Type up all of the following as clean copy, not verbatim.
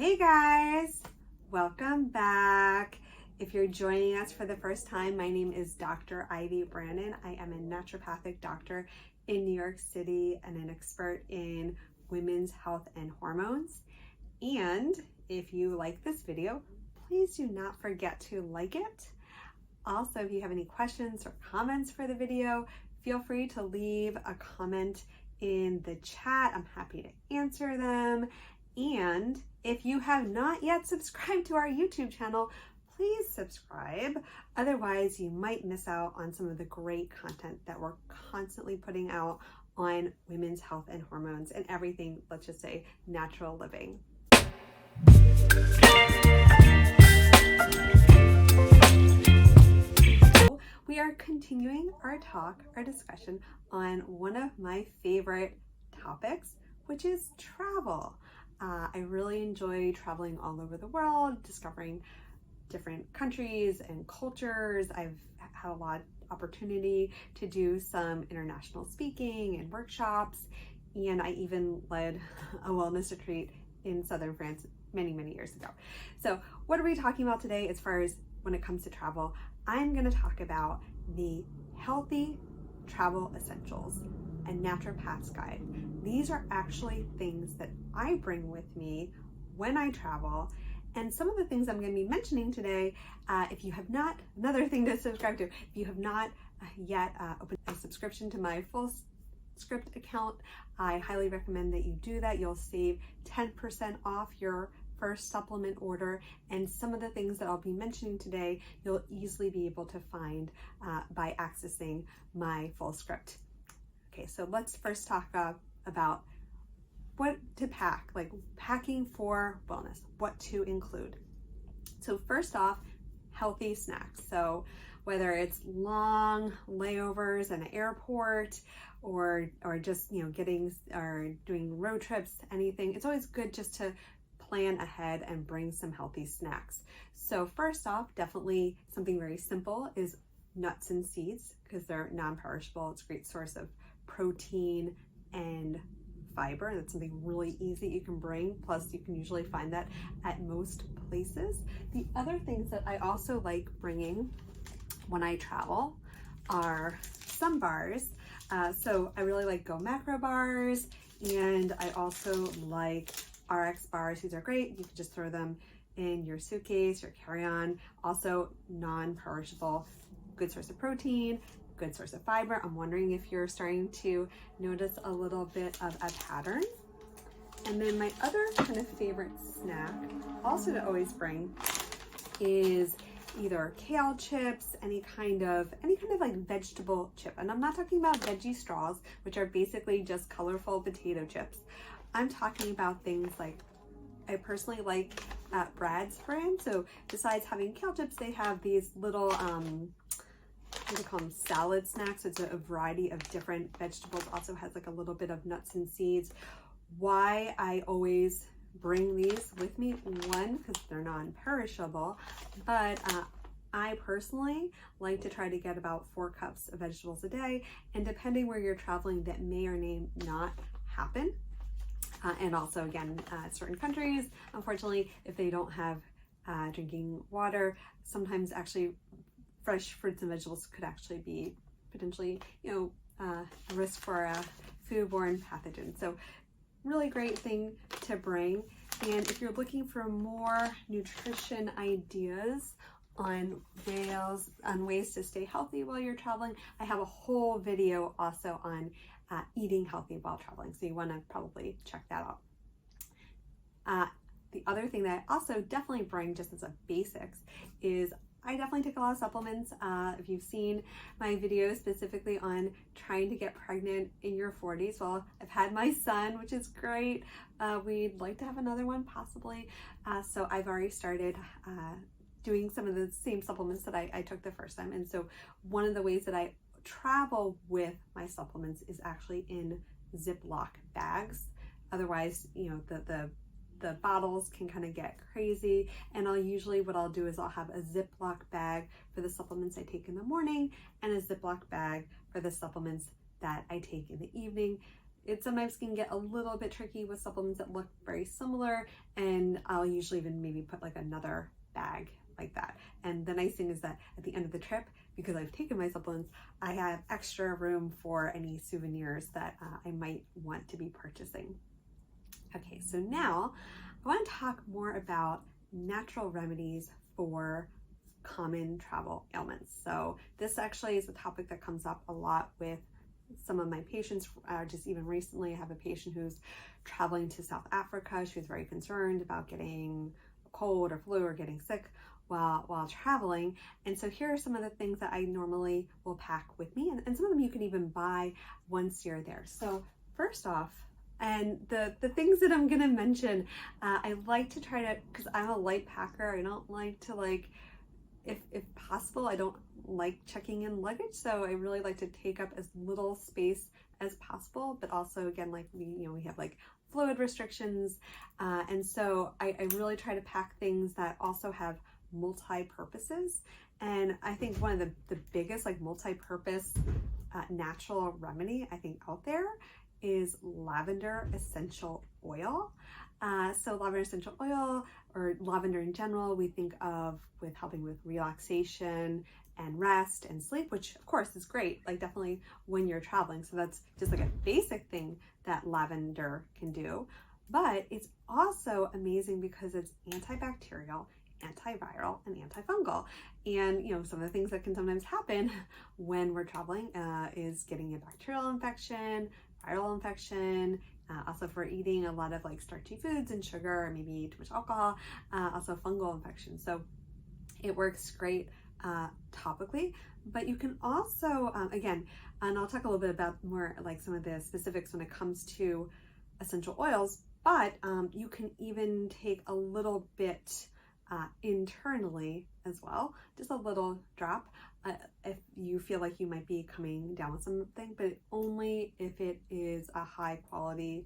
Hey guys, welcome back. If you're joining us for the first time, my name is Dr. Ivy Branin. I am a naturopathic doctor in New York City and an expert in women's health and hormones. And if you like this video, please do not forget to like it. Also, if you have any questions or comments for the video, feel free to leave a comment in the chat. I'm happy to answer them. And if you have not yet subscribed to our YouTube channel, please subscribe. Otherwise, you might miss out on some of the great content that we're constantly putting out on women's health and hormones and everything, let's just say, natural living. We are continuing our discussion on one of my favorite topics, which is travel. I really enjoy traveling all over the world, discovering different countries and cultures. I've had a lot of opportunity to do some international speaking and workshops, and I even led a wellness retreat in southern France many years ago. So what are we talking about today as far as when it comes to travel? I'm going to talk about the healthy travel essentials, a naturopath's guide. These are actually things that I bring with me when I travel. And some of the things I'm going to be mentioning today, if you have not, another thing to subscribe to, if you have not yet opened a subscription to my Fullscript account, I highly recommend that you do that. You'll save 10% off your first supplement order, and some of the things that I'll be mentioning today, you'll easily be able to find by accessing my Fullscript. Okay, so let's first talk about what to pack, like packing for wellness, what to include. So first off, healthy snacks. So whether it's long layovers in an airport or just, getting or doing road trips, anything, it's always good just to plan ahead and bring some healthy snacks. So first off, definitely something very simple is nuts and seeds, because they're non-perishable. It's a great source of protein and fiber. That's something really easy you can bring. Plus, you can usually find that at most places. The other things that I also like bringing when I travel are some bars. So I really like Go Macro bars, and I also like RX bars. These are great. You can just throw them in your suitcase or carry-on. Also non-perishable, good source of protein, good source of fiber. I'm wondering if you're starting to notice a little bit of a pattern. And then my other kind of favorite snack, also to always bring, is either kale chips, any kind of like vegetable chip. And I'm not talking about veggie straws, which are basically just colorful potato chips. I'm talking about things like, I personally like Brad's brand. So besides having kale chips, they have these little what do they call them, salad snacks. It's a variety of different vegetables. Also has like a little bit of nuts and seeds. Why I always bring these with me, one, because they're non-perishable, but I personally like to try to get about 4 cups of vegetables a day, and depending where you're traveling, that may or may not happen. And also, again, certain countries, unfortunately, if they don't have drinking water, sometimes actually fresh fruits and vegetables could actually be potentially, a risk for a foodborne pathogen. So really great thing to bring. And if you're looking for more nutrition ideas on ways to stay healthy while you're traveling, I have a whole video also on eating healthy while traveling. So you want to probably check that out. The other thing that I also definitely bring just as a basics is I definitely take a lot of supplements. If you've seen my video specifically on trying to get pregnant in your 40s, well, I've had my son, which is great. We'd like to have another one possibly. So I've already started doing some of the same supplements that I took the first time. And so one of the ways that I travel with my supplements is actually in Ziploc bags. Otherwise, the bottles can kind of get crazy, and what I'll do is I'll have a Ziploc bag for the supplements I take in the morning and a Ziploc bag for the supplements that I take in the evening. it sometimes can get a little bit tricky with supplements that look very similar, and I'll usually even maybe put like another bag like that. And the nice thing is that at the end of the trip, because I've taken my supplements, I have extra room for any souvenirs that I might want to be purchasing. Okay, so now I want to talk more about natural remedies for common travel ailments. So this actually is a topic that comes up a lot with some of my patients. Just even recently, I have a patient who's traveling to South Africa. She was very concerned about getting a cold or flu or getting sick while traveling. And so here are some of the things that I normally will pack with me, and some of them you can even buy once you're there. So first off, and the things that I'm gonna mention, I like to try to, because I'm a light packer, I don't like to if possible, I don't like checking in luggage, so I really like to take up as little space as possible. But also, again, like we have like fluid restrictions, and so I really try to pack things that also have multi-purposes. And I think one of the biggest like multi-purpose natural remedy I think out there is lavender essential oil. So lavender essential oil, or lavender in general, we think of with helping with relaxation and rest and sleep, which of course is great, like definitely when you're traveling. So that's just like a basic thing that lavender can do. But it's also amazing because it's antibacterial, antiviral, and antifungal. And some of the things that can sometimes happen when we're traveling is getting a bacterial infection, viral infection, also if we're eating a lot of like starchy foods and sugar, or maybe too much alcohol, also fungal infection. So it works great topically, but you can also, again, and I'll talk a little bit about more like some of the specifics when it comes to essential oils, but you can even take a little bit internally as well, just a little drop, if you feel like you might be coming down with something, but only if it is a high quality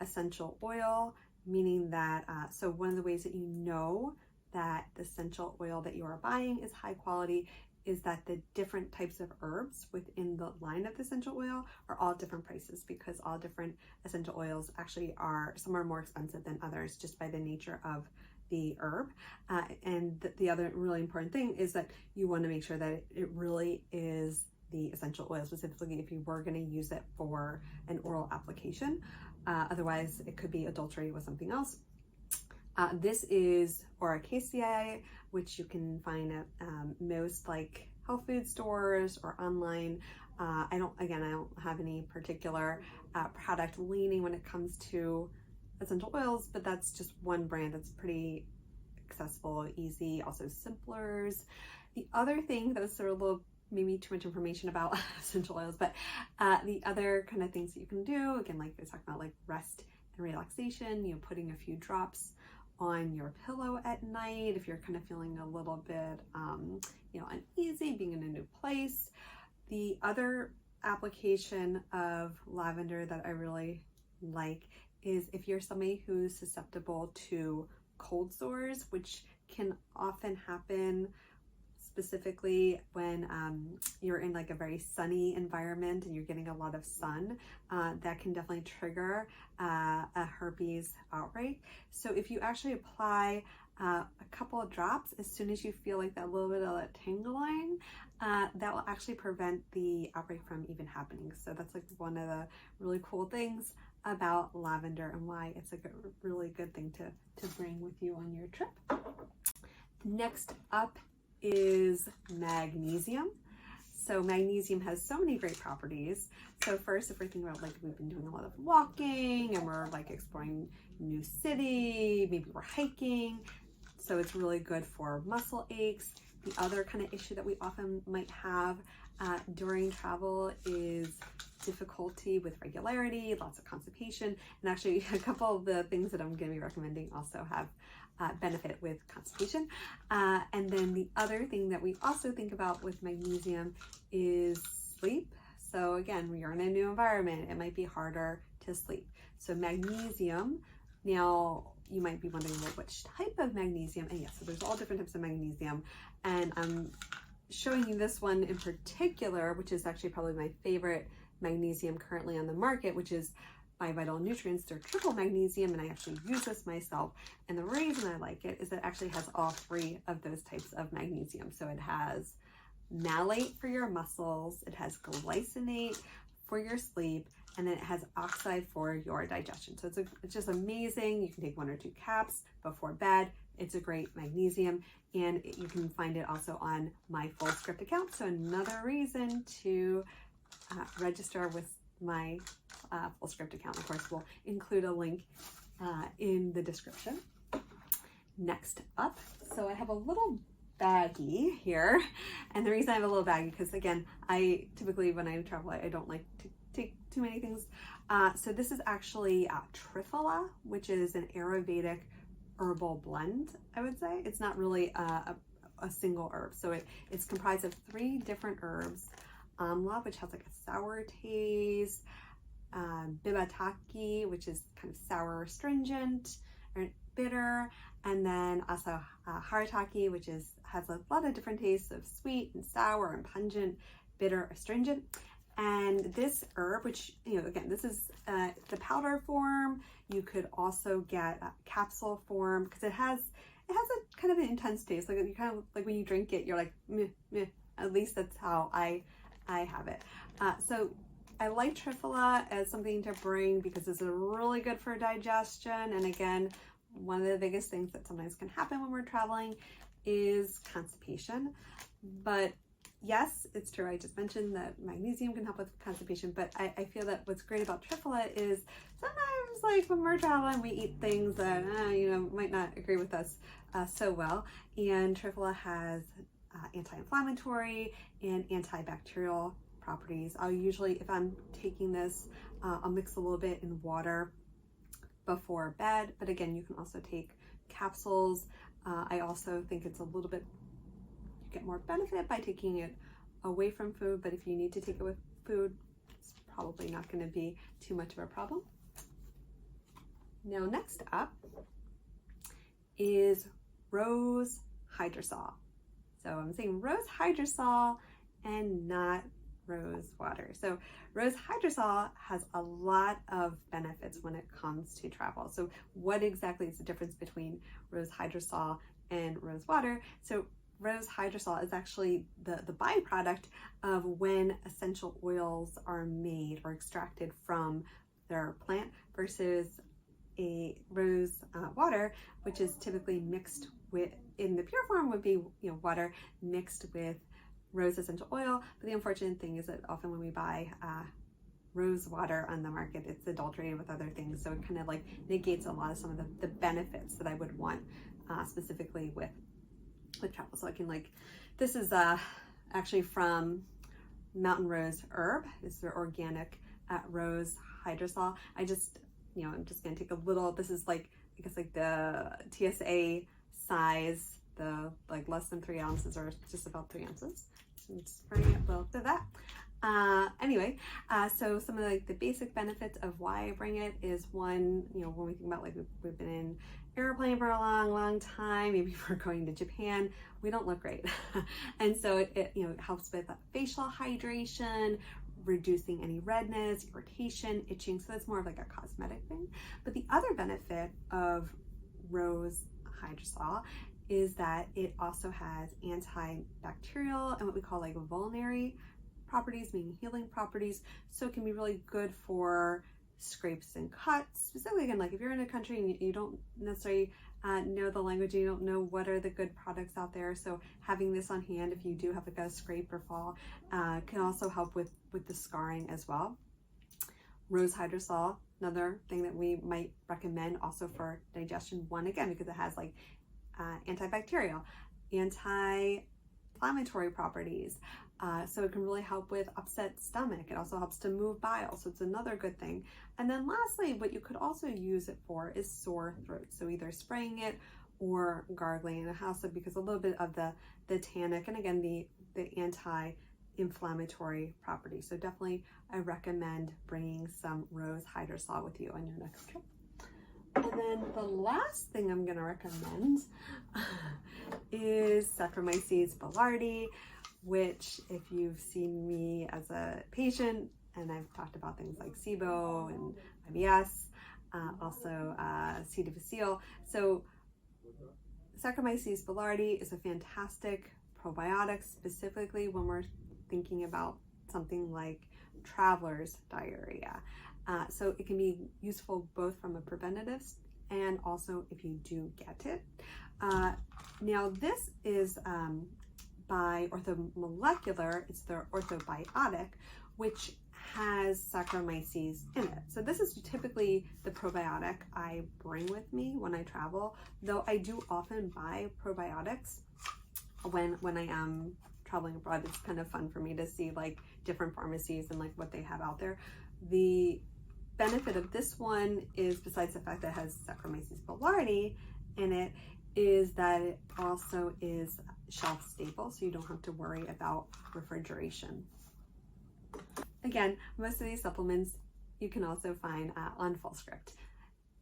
essential oil, meaning that, so one of the ways that you know that the essential oil that you are buying is high quality is that the different types of herbs within the line of the essential oil are all different prices, because all different essential oils actually some are more expensive than others just by the nature of the herb. And the other really important thing is that you want to make sure that it really is the essential oil, specifically if you were going to use it for an oral application. Otherwise, it could be adulterated with something else. This is Oracaceae, which you can find at most like health food stores or online. I don't have any particular product leaning when it comes to essential oils, but that's just one brand that's pretty accessible, easy, also simplers. The other thing that's sort of a little maybe too much information about essential oils, but the other kind of things that you can do, again, like I was talking about, like rest and relaxation, putting a few drops on your pillow at night if you're kind of feeling a little bit uneasy being in a new place. The other application of lavender that I really like is if you're somebody who's susceptible to cold sores, which can often happen specifically when you're in like a very sunny environment and you're getting a lot of sun, that can definitely trigger a herpes outbreak. So if you actually apply a couple of drops as soon as you feel like that little bit of that tingling, that will actually prevent the outbreak from even happening. So that's like one of the really cool things about lavender and why it's like a really good thing to bring with you on your trip. Next up is magnesium. So magnesium has so many great properties. So first, if we're thinking about like we've been doing a lot of walking and we're like exploring new city, maybe we're hiking, so it's really good for muscle aches. The other kind of issue that we often might have during travel is difficulty with regularity, lots of constipation, and actually a couple of the things that I'm going to be recommending also have benefit with constipation. And then the other thing that we also think about with magnesium is sleep. So again, when you're in a new environment, it might be harder to sleep. So magnesium, now you might be wondering, well, which type of magnesium? And yes, so there's all different types of magnesium. And I'm showing you this one in particular, which is actually probably my favorite magnesium currently on the market, which is by Vital Nutrients. They're triple magnesium, and I actually use this myself. And the reason I like it is it actually has all three of those types of magnesium. So it has malate for your muscles, it has glycinate for your sleep, and then it has oxide for your digestion. So it's just amazing. You can take 1 or 2 caps before bed. It's a great magnesium, and you can find it also on my Fullscript account. So another reason to register with my Fullscript account. Of course, we'll include a link in the description. Next up, so I have a little baggie here, and the reason I have a little baggie, because again, I typically when I travel, I don't like to take too many things. So this is actually Triphala, which is an Ayurvedic herbal blend, I would say. It's not really a single herb. So it's comprised of 3 different herbs. Amla, which has like a sour taste, Bibataki, which is kind of sour, astringent, or bitter, and then also Haritaki, which has a lot of different tastes of sweet and sour and pungent, bitter, astringent. And this herb, which, you know, again, this is the powder form. You could also get capsule form, because it has a kind of an intense taste. Like you kind of like when you drink it, you're like meh, meh. At least that's how I have it. So I like Triphala as something to bring because it's really good for digestion. And again, one of the biggest things that sometimes can happen when we're traveling is constipation. But yes, it's true. I just mentioned that magnesium can help with constipation, but I feel that what's great about Triphala is sometimes, like when we're traveling, we eat things that, you know, might not agree with us so well. And Triphala has anti-inflammatory and antibacterial properties. I'll usually, if I'm taking this, I'll mix a little bit in water before bed, but again, you can also take capsules. I also think it's a little bit, you get more benefit by taking it away from food, but if you need to take it with food, it's probably not going to be too much of a problem. Now, next up is rose hydrosol. So I'm saying rose hydrosol and not rose water. So rose hydrosol has a lot of benefits when it comes to travel. So what exactly is the difference between rose hydrosol and rose water? So rose hydrosol is actually the byproduct of when essential oils are made or extracted from their plant, versus a rose water, which is typically mixed with, in the pure form would be, you know, water mixed with rose essential oil. But the unfortunate thing is that often when we buy rose water on the market, it's adulterated with other things, so it kind of like negates a lot of some of the benefits that I would want specifically with travel. So I can, like, this is actually from Mountain Rose Herb. This is their organic rose hydrosol. I just, you know, I'm just gonna take a little, this is like, I guess like the TSA size, the like less than 3 ounces, or just about 3 ounces. I'm spraying it well to that. Anyway, so some of the basic benefits of why I bring it is, one, you know, when we think about, like, we've been in airplane for a long time, maybe we're going to Japan, we don't look great. And so it you know, it helps with facial hydration, reducing any redness, irritation, itching. So that's more of like a cosmetic thing. But the other benefit of rose hydrosol is that it also has antibacterial and what we call like vulnerary properties, meaning healing properties. So it can be really good for scrapes and cuts. Specifically, again, like if you're in a country and you don't necessarily know the language, you don't know what are the good products out there. So having this on hand, if you do have like a scrape or fall, can also help with the scarring as well. Rose hydrosol, another thing that we might recommend also for digestion, one, again, because it has like antibacterial, anti-inflammatory properties. So it can really help with upset stomach. It also helps to move bile, so it's another good thing. And then lastly, what you could also use it for is sore throat. So either spraying it or gargling in a house, because a little bit of the tannic, and again, the anti-inflammatory properties. So definitely I recommend bringing some rose hydrosol with you on your next trip. And then the last thing I'm gonna recommend is Saccharomyces boulardii, which, if you've seen me as a patient, and I've talked about things like SIBO and IBS, also C. difficile. So Saccharomyces boulardii is a fantastic probiotic, specifically when we're thinking about something like traveler's diarrhea. So it can be useful both from a preventative and also if you do get it. Now this is by Orthomolecular. It's their orthobiotic, which has Saccharomyces in it. So this is typically the probiotic I bring with me when I travel, though I do often buy probiotics when I am traveling abroad. It's kind of fun for me to see like different pharmacies and like what they have out there. The benefit of this one is, besides the fact that it has Saccharomyces boulardii in it, is that it also is shelf stable, so you don't have to worry about refrigeration. Again, most of these supplements you can also find on Fullscript.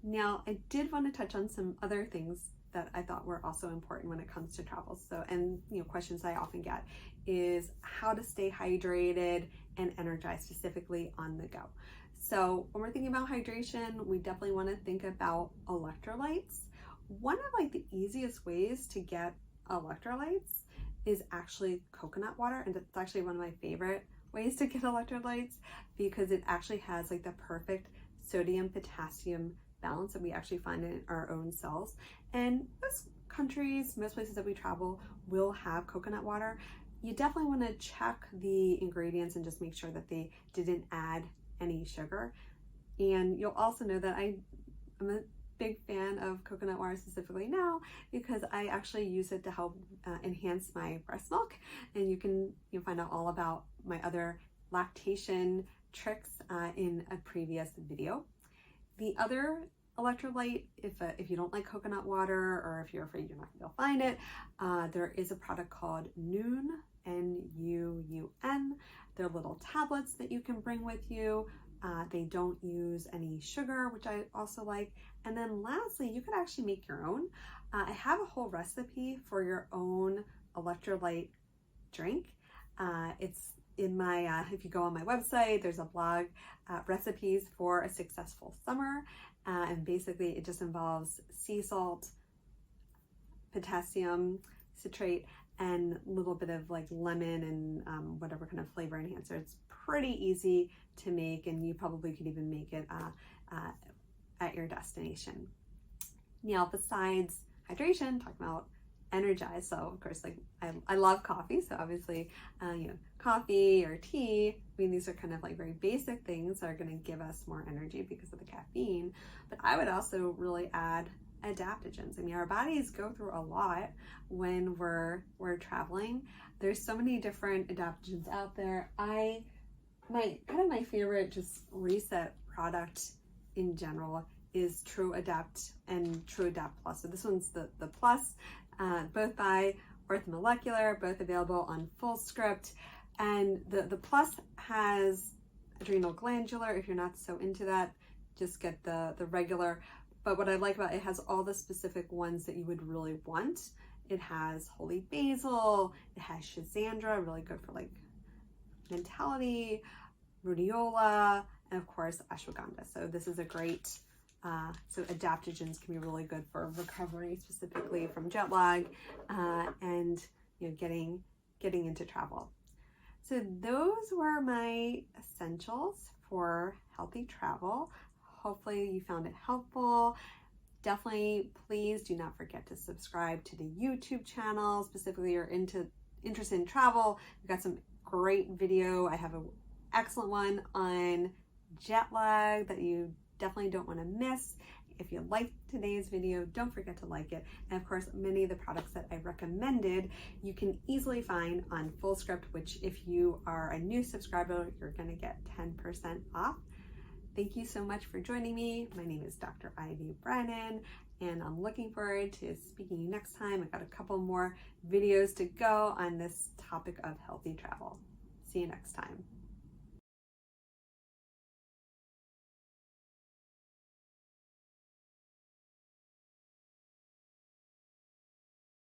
Now, I did want to touch on some other things that I thought were also important when it comes to travel. So, and questions I often get is how to stay hydrated and energized, specifically on the go. So when we're thinking about hydration, we definitely want to think about electrolytes. One of like the easiest ways to get electrolytes is actually coconut water, and it's actually one of my favorite ways to get electrolytes because it actually has like the perfect sodium potassium balance that we actually find in our own cells. And most countries, most places that we travel will have coconut water. You definitely want to check the ingredients and just make sure that they didn't add any sugar. And you'll also know that I'm a big fan of coconut water specifically now because I actually use it to help enhance my breast milk, and you can find out all about my other lactation tricks in a previous video. The other electrolyte, if you don't like coconut water or if you're afraid you're not going to be able to find it, there is a product called Nuun, N-U-U-N. They're little tablets that you can bring with you. They don't use any sugar, which I also like. And then lastly, you could actually make your own. I have a whole recipe for your own electrolyte drink. It's in my, if you go on my website, there's a blog, recipes for a successful summer. And basically it just involves sea salt, potassium citrate, and a little bit of like lemon and whatever kind of flavor enhancer. It's pretty easy to make, and you probably could even make it at your destination. Now, besides hydration, talking about Energized. So of course, like I love coffee. So obviously, coffee or tea, I mean, these are kind of like very basic things that are going to give us more energy because of the caffeine. But I would also really add adaptogens. I mean, our bodies go through a lot when we're traveling. There's so many different adaptogens out there. My favorite just reset product in general is True Adapt and True Adapt Plus. So this one's the plus, both by Orthomolecular, both available on Fullscript. And the plus has adrenal glandular. If you're not so into that, just get the regular. But what I like about it has all the specific ones that you would really want. It has holy basil, it has schizandra, really good for like mentality, rhodiola, and of course ashwagandha. So this is a great, so adaptogens can be really good for recovery, specifically from jet lag, and getting into travel. So those were my essentials for healthy travel. Hopefully you found it helpful. Definitely, please do not forget to subscribe to the YouTube channel. Specifically, you're interested in travel. We've got some great video. I have an excellent one on jet lag that you definitely don't want to miss. If you liked today's video, don't forget to like it. And of course, many of the products that I recommended, you can easily find on Fullscript, which if you are a new subscriber, you're going to get 10% off. Thank you so much for joining me. My name is Dr. Ivy Branin, and I'm looking forward to speaking to you next time. I've got a couple more videos to go on this topic of healthy travel. See you next time.